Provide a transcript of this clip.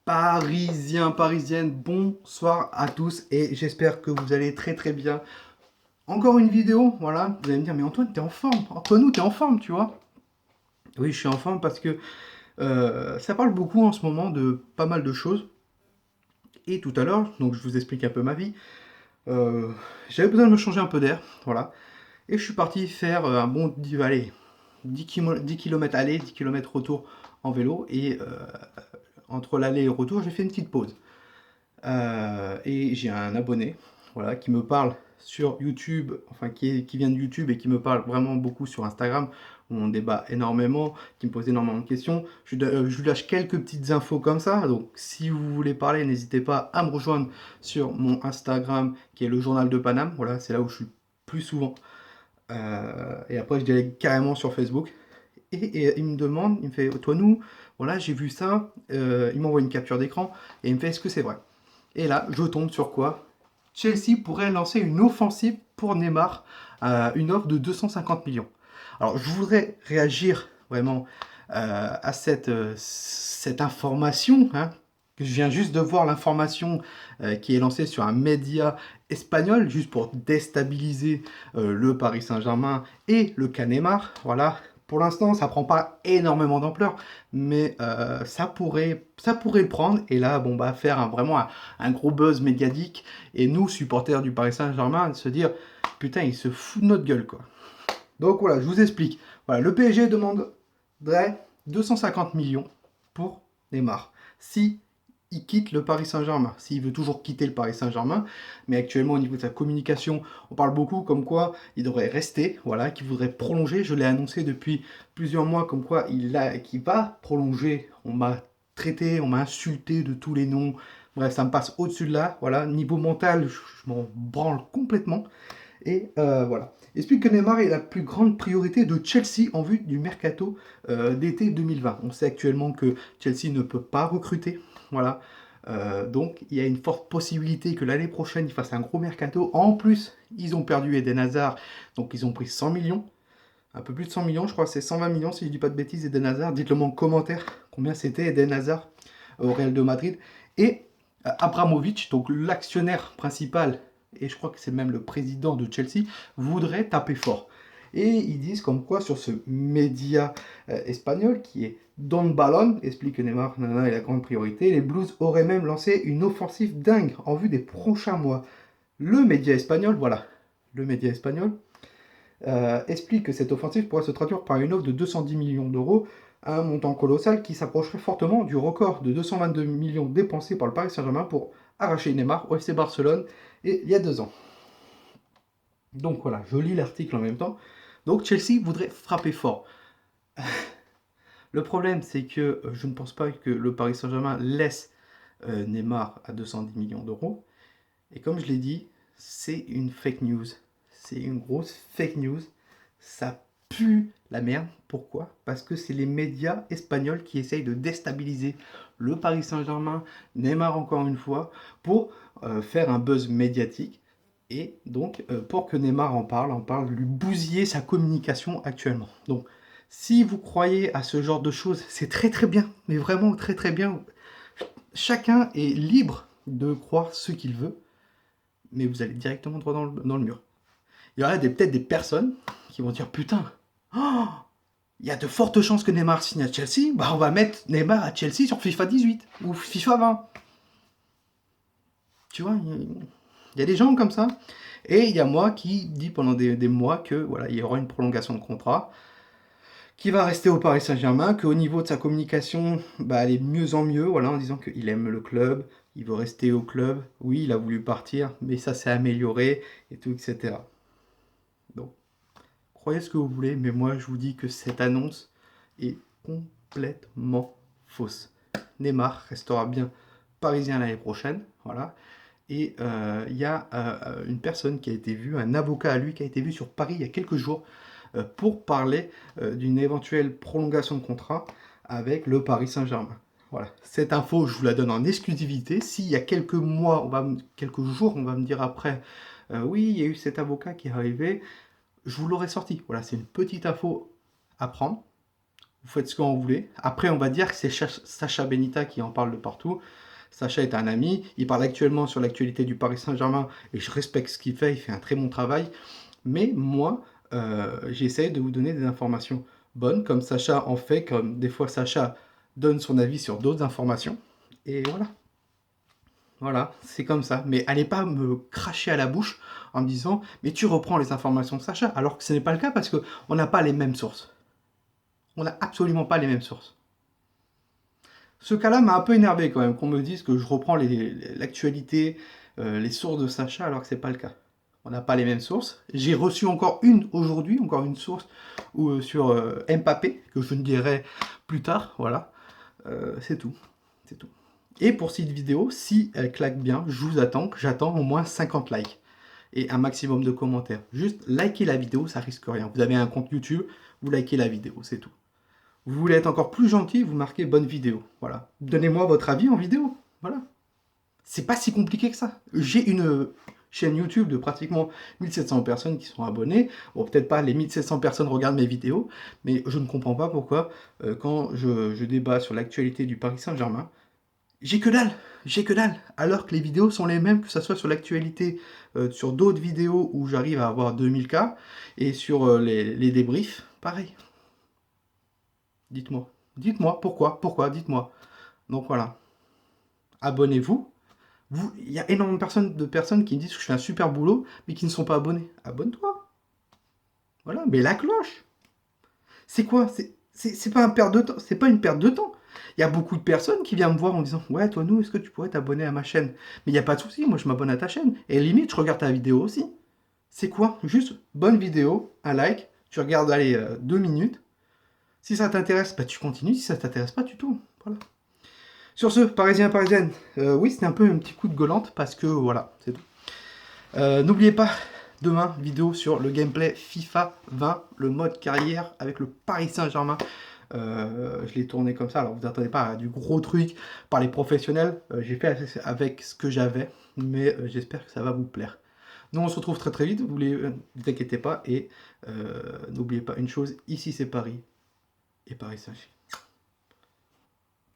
Parisiens, parisiennes, bonsoir à tous et j'espère que vous allez très très bien. Encore une vidéo, voilà, vous allez me dire mais Antoine t'es en forme, Antoine t'es en forme tu vois. Oui je suis en forme parce que ça parle beaucoup en ce moment de pas mal de choses. Et tout à l'heure, donc je vous explique un peu ma vie, euh, j'avais besoin de me changer un peu d'air, voilà. Et je suis parti faire un bon allez, 10 km aller, 10 km retour en vélo et entre l'aller et le retour j'ai fait une petite pause. Et j'ai un abonné, voilà, qui me parle sur YouTube, enfin qui vient de YouTube et qui me parle vraiment beaucoup sur Instagram, où on débat énormément, qui me pose énormément de questions. Je lui lâche quelques petites infos comme ça, donc si vous voulez parler, n'hésitez pas à me rejoindre sur mon Instagram, qui est le journal de Paname, voilà, c'est là où je suis plus souvent. Et après, je dirais carrément sur Facebook. Et il me demande, il me fait, toi nous, voilà, j'ai vu ça, il m'envoie une capture d'écran, et il me fait, est-ce que c'est vrai? Et là, je tombe sur quoi? Chelsea pourrait lancer une offensive pour Neymar, une offre de 250 millions. Alors, je voudrais réagir vraiment à cette information, hein, que je viens juste de voir l'information qui est lancée sur un média espagnol, juste pour déstabiliser le Paris Saint-Germain et le cas Neymar. Voilà. Pour l'instant, ça prend pas énormément d'ampleur, mais ça pourrait le prendre. Et là, bon, bah, faire vraiment un gros buzz médiatique. Et nous, supporters du Paris Saint-Germain, se dire, putain, il se fout de notre gueule, quoi. Donc voilà, je vous explique. Voilà, le PSG demanderait 250 millions pour Neymar. Si il quitte le Paris Saint-Germain, s'il veut toujours quitter le Paris Saint-Germain, mais actuellement au niveau de sa communication, on parle beaucoup comme quoi il devrait rester, voilà, qu'il voudrait prolonger. Je l'ai annoncé depuis plusieurs mois comme quoi qu'il va prolonger. On m'a traité, on m'a insulté de tous les noms. Bref, ça me passe au-dessus de là. Voilà, niveau mental, je m'en branle complètement. Et voilà. Explique que Neymar est la plus grande priorité de Chelsea en vue du mercato d'été 2020. On sait actuellement que Chelsea ne peut pas recruter. Voilà. Donc il y a une forte possibilité que l'année prochaine ils fassent un gros mercato. En plus, ils ont perdu Eden Hazard, donc ils ont pris 100 millions. Un peu plus de 100 millions, je crois, c'est 120 millions si je dis pas de bêtises, Eden Hazard. Dites-le moi en commentaire combien c'était Eden Hazard au Real de Madrid. Et Abramovich, donc l'actionnaire principal, et je crois que c'est même le président de Chelsea, voudrait taper fort. Et ils disent comme quoi sur ce média espagnol qui est Don Balon, explique que Neymar est la grande priorité, les Blues auraient même lancé une offensive dingue en vue des prochains mois. Le média espagnol, voilà, le média espagnol, explique que cette offensive pourrait se traduire par une offre de 210 millions d'euros, un montant colossal qui s'approcherait fortement du record de 222 millions dépensés par le Paris Saint-Germain pour arracher Neymar au FC Barcelone il y a 2 ans. Donc voilà, je lis l'article en même temps. Donc Chelsea voudrait frapper fort. Le problème, c'est que je ne pense pas que le Paris Saint-Germain laisse Neymar à 210 millions d'euros. Et comme je l'ai dit, c'est une fake news. C'est une grosse fake news. Ça pue la merde. Pourquoi? Parce que c'est les médias espagnols qui essayent de déstabiliser le Paris Saint-Germain, Neymar encore une fois, pour faire un buzz médiatique. Et donc, pour que Neymar en parle, lui bousiller sa communication actuellement. Donc, si vous croyez à ce genre de choses, c'est très très bien, mais vraiment très très bien. Chacun est libre de croire ce qu'il veut, mais vous allez directement droit dans le mur. Il y aura peut-être des personnes qui vont dire putain, oh, il y a de fortes chances que Neymar signe à Chelsea, bah on va mettre Neymar à Chelsea sur FIFA 18 ou FIFA 20. Tu vois, il y a des gens comme ça. Et il y a moi qui dis pendant des mois que voilà, il y aura une prolongation de contrat, qui va rester au Paris Saint-Germain, qu'au niveau de sa communication, bah, elle est de mieux en mieux, voilà, en disant qu'il aime le club, il veut rester au club. Oui, il a voulu partir, mais ça s'est amélioré, et tout, etc. Donc, croyez ce que vous voulez, mais moi, je vous dis que cette annonce est complètement fausse. Neymar restera bien parisien l'année prochaine, voilà. Et il y a une personne qui a été vue, un avocat à lui qui a été vu sur Paris il y a quelques jours pour parler d'une éventuelle prolongation de contrat avec le Paris Saint-Germain. Voilà, cette info, je vous la donne en exclusivité. S'il y a quelques mois, quelques jours, on va me dire après, oui, il y a eu cet avocat qui est arrivé, je vous l'aurais sorti. Voilà, c'est une petite info à prendre. vous faites ce que vous voulez. Après, on va dire que c'est Sacha Benita qui en parle de partout. Sacha est un ami, il parle actuellement sur l'actualité du Paris Saint-Germain et je respecte ce qu'il fait un très bon travail. Mais moi, j'essaie de vous donner des informations bonnes, comme Sacha en fait, comme des fois Sacha donne son avis sur d'autres informations. Et voilà. Voilà, c'est comme ça. Mais allez pas me cracher à la bouche en me disant « Mais tu reprends les informations de Sacha », alors que ce n'est pas le cas parce qu'on n'a pas les mêmes sources. On n'a absolument pas les mêmes sources. Ce cas-là m'a un peu énervé quand même, qu'on me dise que je reprends l'actualité, les sources de Sacha, alors que c'est pas le cas. On n'a pas les mêmes sources. J'ai reçu encore une source sur Mbappé, que je ne dirai plus tard, voilà. C'est tout, c'est tout. Et pour cette vidéo, si elle claque bien, je vous attends, j'attends au moins 50 likes et un maximum de commentaires. Juste likez la vidéo, ça risque rien. Vous avez un compte YouTube, vous likez la vidéo, c'est tout. Vous voulez être encore plus gentil, vous marquez bonne vidéo. Voilà. Donnez-moi votre avis en vidéo. Voilà. C'est pas si compliqué que ça. J'ai une chaîne YouTube de pratiquement 1700 personnes qui sont abonnées. Bon, peut-être pas les 1700 personnes regardent mes vidéos, mais je ne comprends pas pourquoi, quand je débat sur l'actualité du Paris Saint-Germain, j'ai que dalle. J'ai que dalle. Alors que les vidéos sont les mêmes, que ce soit sur l'actualité, sur d'autres vidéos où j'arrive à avoir 2000 k, et sur les débriefs, pareil. Dites-moi. Dites-moi pourquoi. Pourquoi, dites-moi. Donc voilà. Abonnez-vous. Il y a énormément de personnes qui me disent que je fais un super boulot, mais qui ne sont pas abonnés. Abonne-toi. Voilà, mais la cloche. C'est quoi? C'est pas une perte de temps. C'est pas une perte de temps. Il y a beaucoup de personnes qui viennent me voir en disant « Ouais, toi, nous, est-ce que tu pourrais t'abonner à ma chaîne ?» Mais il n'y a pas de souci, moi, je m'abonne à ta chaîne. Et limite, je regarde ta vidéo aussi. C'est quoi? Juste bonne vidéo, un like, tu regardes, allez, 2 minutes. Si ça t'intéresse, bah, tu continues. Si ça t'intéresse pas, tu tournes. Voilà. Sur ce, Parisiens, Parisiennes, oui, c'était un peu un petit coup de gueulante parce que voilà, c'est tout. N'oubliez pas, demain, vidéo sur le gameplay FIFA 20, le mode carrière avec le Paris Saint-Germain. Je l'ai tourné comme ça, alors vous attendez pas à du gros truc par les professionnels. J'ai fait avec ce que j'avais, mais j'espère que ça va vous plaire. Nous, on se retrouve très très vite, vous ne vous inquiétez pas, et n'oubliez pas une chose, ici c'est Paris, et Paris Saint-Germain.